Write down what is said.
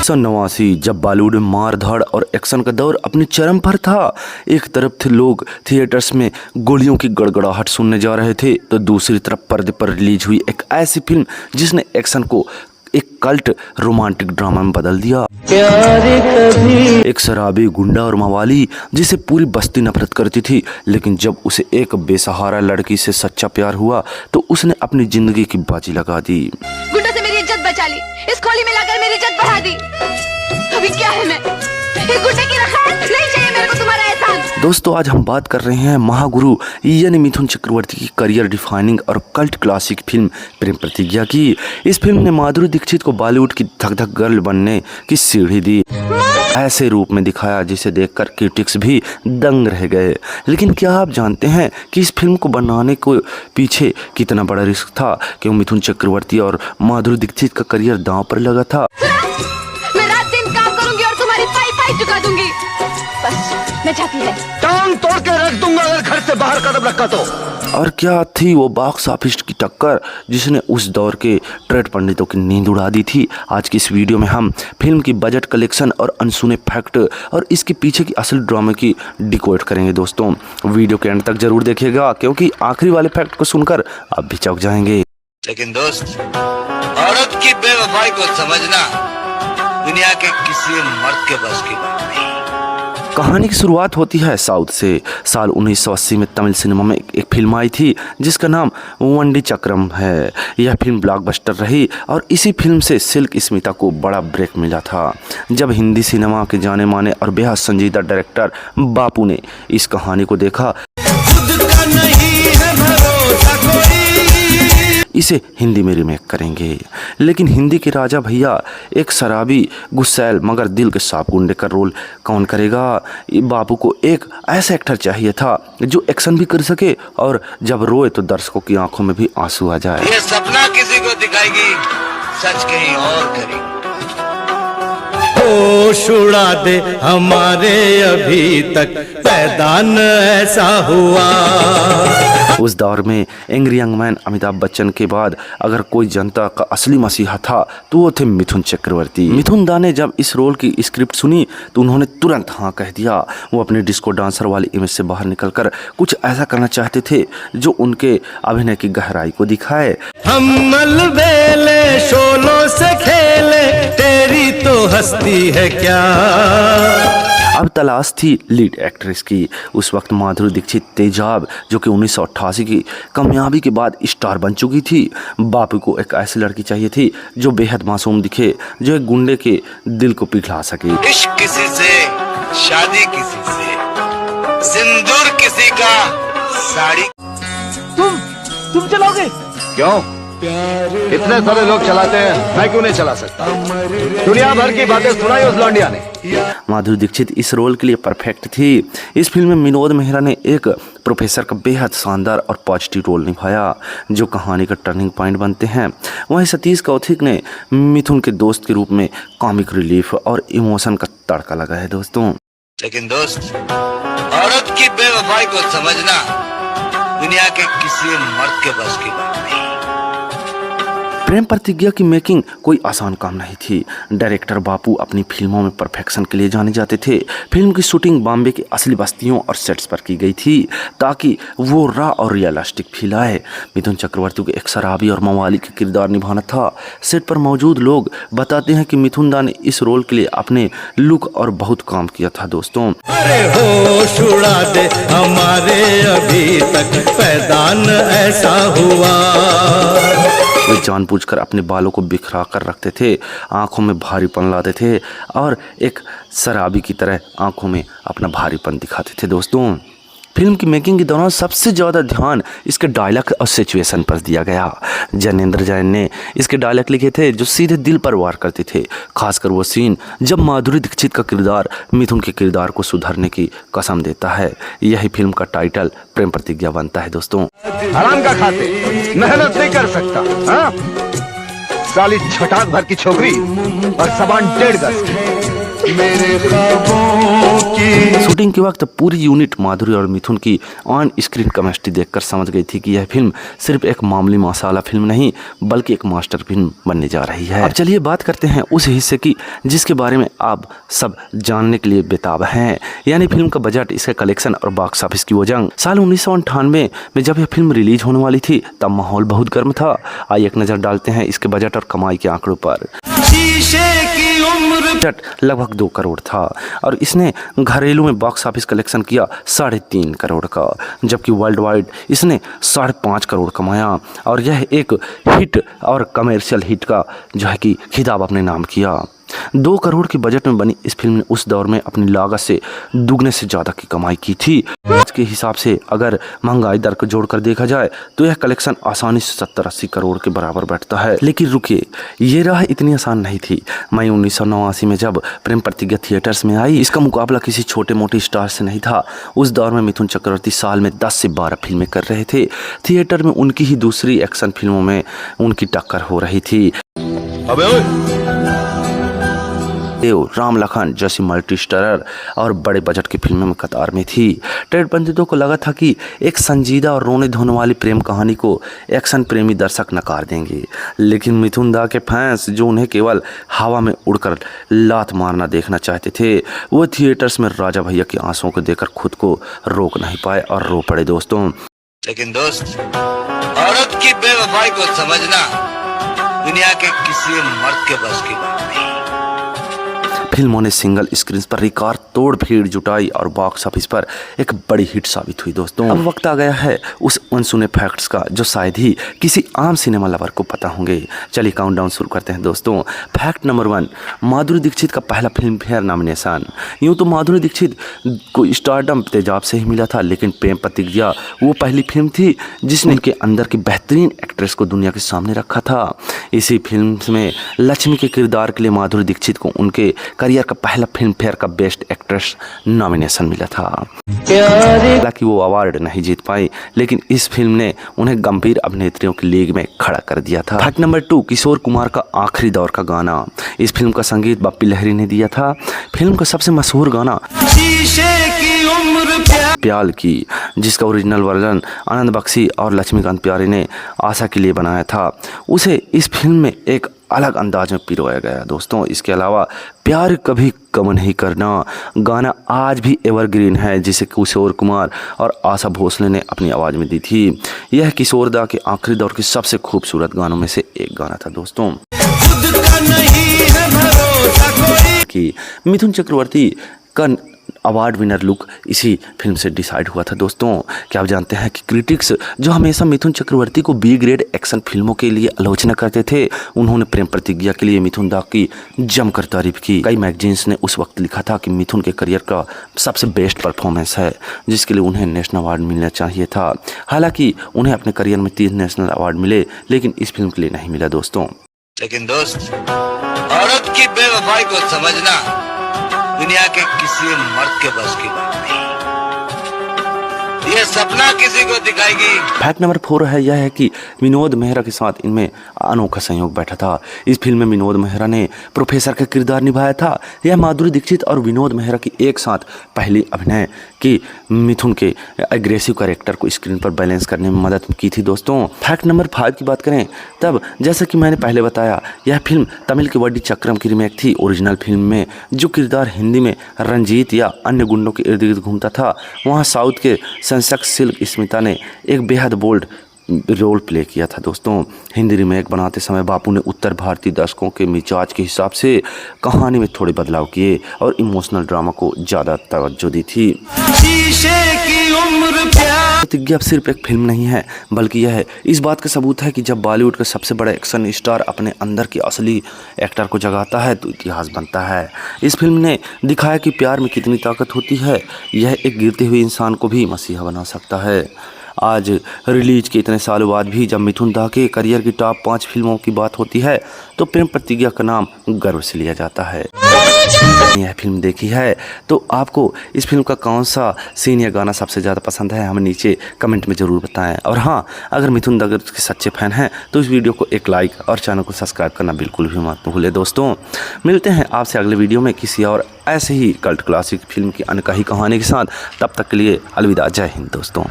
1989 जब बॉलीवुड में मार धाड़ और एक्शन का दौर अपने चरम पर था। एक तरफ थे लोग थिएटर्स में गोलियों की गड़गड़ाहट सुनने जा रहे थे, तो दूसरी तरफ पर्दे पर रिलीज हुई एक ऐसी फिल्म जिसने एक्शन को एक कल्ट रोमांटिक ड्रामा में बदल दिया। एक शराबी गुंडा और मवाली जिसे पूरी बस्ती नफरत करती थी, लेकिन जब उसे एक बेसहारा लड़की से सच्चा प्यार हुआ तो उसने अपनी जिंदगी की बाजी लगा दी। गुंडों से मेरी इज्जत बचा ली, इस खोली में लाकर मेरी इज्जत बढ़ा दी। अभी क्या है मैं इस गुंडे की रखायत नहीं चाहिए मेरे को तुम्हारा एहसान। दोस्तों, आज हम बात कर रहे हैं महागुरु यानी मिथुन चक्रवर्ती की करियर डिफाइनिंग और कल्ट क्लासिक फिल्म प्रेम प्रतिज्ञा की। इस फिल्म ने माधुरी दीक्षित को बॉलीवुड की धक धक गर्ल बनने की सीढ़ी दी। ऐसे रूप में दिखाया जिसे देखकर क्रिटिक्स भी दंग रह गए। लेकिन क्या आप जानते हैं कि इस फिल्म को बनाने को पीछे कितना बड़ा रिस्क था? क्यों मिथुन चक्रवर्ती और माधुरी दीक्षित का करियर दांव पर लगा था। मैं रात दिन काम करूंगी और तुम्हारी पाई चुका दूंगी। बस मैं चाहती है टांग तोड़ के रख दूंगा अगर घर से बाहर कदम रखा तो। और क्या थी वो बॉक्स ऑफिस की टक्कर जिसने उस दौर के ट्रेड पंडितों की नींद उड़ा दी थी। आज की इस वीडियो में हम फिल्म की बजट, कलेक्शन और अनसुने फैक्ट और इसके पीछे की असल ड्रामे की डिकोड करेंगे। दोस्तों, वीडियो के एंड तक जरूर देखिएगा, क्योंकि आखिरी वाले फैक्ट को सुनकर आप भी चौंक जाएंगे। लेकिन दोस्त, औरत की बेवफाई को समझना दुनिया के किसी मर्द के बस की बात नहीं। कहानी की शुरुआत होती है साउथ से। साल 1980 में तमिल सिनेमा में एक फिल्म आई थी जिसका नाम वंडी चक्रम है। यह फिल्म ब्लॉकबस्टर रही और इसी फिल्म से सिल्क स्मिता को बड़ा ब्रेक मिला था। जब हिंदी सिनेमा के जाने माने और बेहद संजीदा डायरेक्टर बापू ने इस कहानी को देखा, खुद का नहीं है भरोसा कोई, इसे हिंदी में रीमेक करेंगे। लेकिन हिंदी के राजा भैया एक शराबी, गुस्सैल मगर दिल के साफ गुंडे का रोल कौन करेगा? बापू को एक ऐसा एक्टर चाहिए था जो एक्शन भी कर सके और जब रोए तो दर्शकों की आंखों में भी आंसू आ जाए। ये सपना किसी को दिखाएगी, सच कहीं और करेगी। होश उड़ा दे हमारे, अभी तक पैदा न ऐसा हुआ। उस दौर में angry young man Amitabh Bachchan के बाद अगर कोई जनता का असली मसीहा था तो वो थे मिथुन चक्रवर्ती। मिथुन दा ने जब इस रोल की स्क्रिप्ट सुनी तो उन्होंने तुरंत हाँ कह दिया। वो अपने डिस्को डांसर वाली इमेज से बाहर निकलकर कुछ ऐसा करना चाहते थे जो उनके अभिनय की गहराई को दिखाए। हम अलबेले शोलों से खेले, तेरी तो हस्ती है क्या। अब तलाश थी लीड एक्ट्रेस की। उस वक्त माधुरी दीक्षित तेजाब, जो कि 1988 की कामयाबी के बाद स्टार बन चुकी थी। बापू को एक ऐसी लड़की चाहिए थी जो बेहद मासूम दिखे, जो एक गुंडे के दिल को पिघला सके। इश्क किसी से, शादी किसी से, सिंदूर किसी का, साड़ी। तुम चलाओगे? क्यों? इतने सारे लोग चलाते हैं, मैं क्यों नहीं चला सकता? दुनिया भर की बातें सुनाई उस लौंडिया ने। माधुरी दीक्षित इस रोल के लिए परफेक्ट थी। इस फिल्म में विनोद मेहरा ने एक प्रोफेसर का बेहद शानदार और पॉजिटिव रोल निभाया जो कहानी का टर्निंग पॉइंट बनते हैं। वहीं सतीश कौशिक ने मिथुन के दोस्त के रूप में कॉमिक रिलीफ और इमोशन का तड़का लगाया। दोस्तों, लेकिन दोस्त, औरत की बेवफाई को समझना दुनिया के किसी मर्द के बस की बात नहीं। प्रेम प्रतिज्ञा की मेकिंग कोई आसान काम नहीं थी। डायरेक्टर बापू अपनी फिल्मों में परफेक्शन के लिए जाने जाते थे। फिल्म की शूटिंग बॉम्बे की असली बस्तियों और सेट्स पर की गई थी ताकि वो रॉ और रियलिस्टिक फील आए। मिथुन चक्रवर्ती को एक शराबी और मवाली का किरदार निभाना था। सेट पर मौजूद लोग बताते हैं कि मिथुन दा ने इस रोल के लिए अपने लुक और बहुत काम किया था। दोस्तों, अरे होश उड़ा दे हमारे, अभी तक पैदा न ऐसा हुआ। वे जानबूझकर अपने बालों को बिखरा कर रखते थे, आंखों में भारीपन लाते थे और एक शराबी की तरह आंखों में अपना भारीपन दिखाते थे। दोस्तों, फिल्म की मेकिंग के दौरान सबसे ज़्यादा ध्यान इसके डायलॉग और सिचुएशन पर दिया गया। जैनेंद्र जैन ने इसके डायलॉग लिखे थे जो सीधे दिल पर वार करते थे। खासकर वो सीन जब माधुरी दीक्षित का किरदार मिथुन के किरदार को सुधारने की कसम देता है। यही फिल्म का टाइटल प्रेम प्रतिज्ञा बनता है। दोस्तों, हराम का खाते, मेहनत नहीं कर सकता, हाँ? साली छटाक भर की छोकरी और सामान 1.5 गज की। मेरे ख्वाबों की। शूटिंग के वक्त पूरी यूनिट माधुरी और मिथुन की ऑन स्क्रीन केमिस्ट्री देखकर समझ गई थी कि यह फिल्म सिर्फ एक मामूली मसाला फिल्म नहीं बल्कि एक मास्टर फिल्म बनने जा रही है। अब चलिए बात करते हैं उस हिस्से की जिसके बारे में आप सब जानने के लिए बेताब हैं, यानी फिल्म का बजट, इसका कलेक्शन और बॉक्स ऑफिस की वो जंग। साल 1998 में जब यह फिल्म रिलीज होने वाली थी तब माहौल बहुत गर्म था। आइए एक नज़र डालते हैं इसके बजट और कमाई के आंकड़ों पर। बजट लगभग 2 करोड़ था और इसने घरेलू में बॉक्स ऑफिस कलेक्शन किया 3.5 करोड़ का, जबकि वर्ल्ड वाइड इसने 5.5 करोड़ कमाया और यह एक हिट और कमर्शियल हिट का जो है कि खिताब अपने नाम किया। 2 करोड़ के बजट में बनी इस फिल्म ने उस दौर में अपनी लागत से दुगने से ज़्यादा की कमाई की थी। आज के हिसाब से अगर महंगाई दर को जोड़कर देखा जाए तो यह कलेक्शन आसानी से 70-80 करोड़ के बराबर बैठता है। लेकिन रुकिए, ये राह इतनी आसान नहीं थी। मई 1989 में जब प्रेम प्रतिज्ञा थिएटर्स में आई, इसका मुकाबला किसी छोटे मोटे स्टार से नहीं था। उस दौर में मिथुन चक्रवर्ती साल में 10 से 12 फिल्में कर रहे थे। थिएटर में उनकी ही दूसरी एक्शन फिल्मों में उनकी टक्कर हो रही थी। राम लखन जैसी मल्टी स्टारर और बड़े बजट की फिल्मों में कतार में थी। ट्रेड पंडितों को लगा था कि एक संजीदा और रोने धोने वाली प्रेम कहानी को एक्शन प्रेमी दर्शक नकार देंगे, लेकिन मिथुन दा के फैंस जो उन्हें केवल हवा में उड़कर लात मारना देखना चाहते थे, वो थिएटर्स में राजा भैया के आंसुओं को देखकर खुद को रोक नहीं पाए और रो पड़े दोस्तों। लेकिन दोस्त, औरत की बेवफाई को समझना दुनिया के किसी मर्द के बस की बात नहीं। फिल्मों ने सिंगल स्क्रीन पर रिकॉर्ड तोड़ भीड़ जुटाई और बॉक्स ऑफिस पर एक बड़ी हिट साबित हुई दोस्तों। अब वक्त आ गया है उस अनसुने फैक्ट्स का जो शायद ही किसी आम सिनेमा लवर को पता होंगे। चलिए काउंटडाउन शुरू करते हैं दोस्तों। फैक्ट नंबर 1, माधुरी दीक्षित का पहला फिल्म फेयर नॉमिनेशन। यूँ तो माधुरी दीक्षित को स्टारडम तेजाब से ही मिला था, लेकिन प्रेम प्रतिज्ञा वो पहली फिल्म थी जिसने उनके अंदर की बेहतरीन एक्ट्रेस को दुनिया के सामने रखा था। इसी फिल्म में लक्ष्मी के किरदार के लिए माधुरी दीक्षित को उनके करियर का पहला फिल्म फेयर का बेस्ट एक्ट्रेस नॉमिनेशन मिला था। हालांकि वो अवार्ड नहीं जीत पाई, लेकिन इस फिल्म ने उन्हें गंभीर अभिनेत्रियों की लीग में खड़ा कर दिया था। फैक्ट नंबर 2, किशोर कुमार का आखिरी दौर का गाना। इस फिल्म का संगीत बप्पी लहरी ने दिया था। फिल्म का सबसे मशहूर गाना प्याल की, जिसका ओरिजिनल वर्जन आनंद बख्शी और लक्ष्मीकांत प्यारे ने आशा के लिए बनाया था, उसे इस फिल्म में एक अलग अंदाज में पिरोया गया दोस्तों। इसके अलावा प्यार कभी कम नहीं करना गाना आज भी एवरग्रीन है, जिसे किशोर कुमार और आशा भोसले ने अपनी आवाज़ में दी थी। यह किशोर दा के आखिरी दौर के सबसे खूबसूरत गानों में से एक गाना था दोस्तों। कि मिथुन चक्रवर्ती का अवार्ड विनर लुक इसी फिल्म से डिसाइड हुआ था दोस्तों। क्या आप जानते हैं कि क्रिटिक्स जो हमेशा मिथुन चक्रवर्ती को बी ग्रेड एक्शन फिल्मों के लिए आलोचना करते थे, उन्होंने प्रेम प्रतिज्ञा के लिए मिथुन दा की जमकर तारीफ की। कई मैगजीन्स ने उस वक्त लिखा था कि मिथुन के करियर का सबसे बेस्ट परफॉर्मेंस है, जिसके लिए उन्हें नेशनल अवार्ड मिलना चाहिए था। हालांकि उन्हें अपने करियर में 3 नेशनल अवार्ड मिले, लेकिन इस फिल्म के लिए नहीं मिला दोस्तों। लेकिन दोस्त, औरत की बेवफाई को समझना दुनिया के किसी मर्द के बस की बात नहीं। ये सपना किसी को दिखाएगी। फैक्ट नंबर 4 है, यह है कि विनोद मेहरा के साथ इनमें अनोखा संयोग बैठा था। इस फिल्म में विनोद मेहरा ने प्रोफेसर का किरदार निभाया था। यह माधुरी दीक्षित और विनोद मेहरा की एक साथ पहली अभिनय की मिथुन के एग्रेसिव कैरेक्टर को स्क्रीन पर बैलेंस करने में मदद की थी दोस्तों। फैक्ट नंबर 5 की बात करें तब, जैसा कि मैंने पहले बताया, यह फिल्म तमिल के वड्डी चक्रम की रीमेक थी। ओरिजिनल फिल्म में जो किरदार हिंदी में रंजीत या अन्य गुंडों के इर्द गिर्द घूमता था, वहाँ साउथ के संसक सिल्क स्मिता ने एक बेहद बोल्ड रोल प्ले किया था दोस्तों। हिंदी रीमेक बनाते समय बापू ने उत्तर भारतीय दर्शकों के मिजाज के हिसाब से कहानी में थोड़े बदलाव किए और इमोशनल ड्रामा को ज़्यादा तवज्जो दी थी। प्रतिज्ञा सिर्फ एक फिल्म नहीं है, बल्कि यह इस बात का सबूत है कि जब बॉलीवुड का सबसे बड़ा एक्शन स्टार अपने अंदर के असली एक्टर को जगाता है तो इतिहास बनता है। इस फिल्म ने दिखाया कि प्यार में कितनी ताकत होती है। यह एक गिरते हुए इंसान को भी मसीहा बना सकता है। आज रिलीज के इतने सालों बाद भी जब मिथुन दा के करियर की टॉप 5 फिल्मों की बात होती है तो प्रेम प्रतिज्ञा का नाम गर्व से लिया जाता है। यह फिल्म देखी है तो आपको इस फिल्म का कौन सा सीन या गाना सबसे ज़्यादा पसंद है, हमें नीचे कमेंट में ज़रूर बताएं। और हाँ, अगर मिथुन दा के सच्चे फैन हैं तो इस वीडियो को एक लाइक और चैनल को सब्सक्राइब करना बिल्कुल भी मत भूलें। दोस्तों, मिलते हैं आपसे अगले वीडियो में किसी और ऐसे ही कल्ट क्लासिक फिल्म की अनकही कहानी के साथ। तब तक के लिए अलविदा, जय हिंद दोस्तों।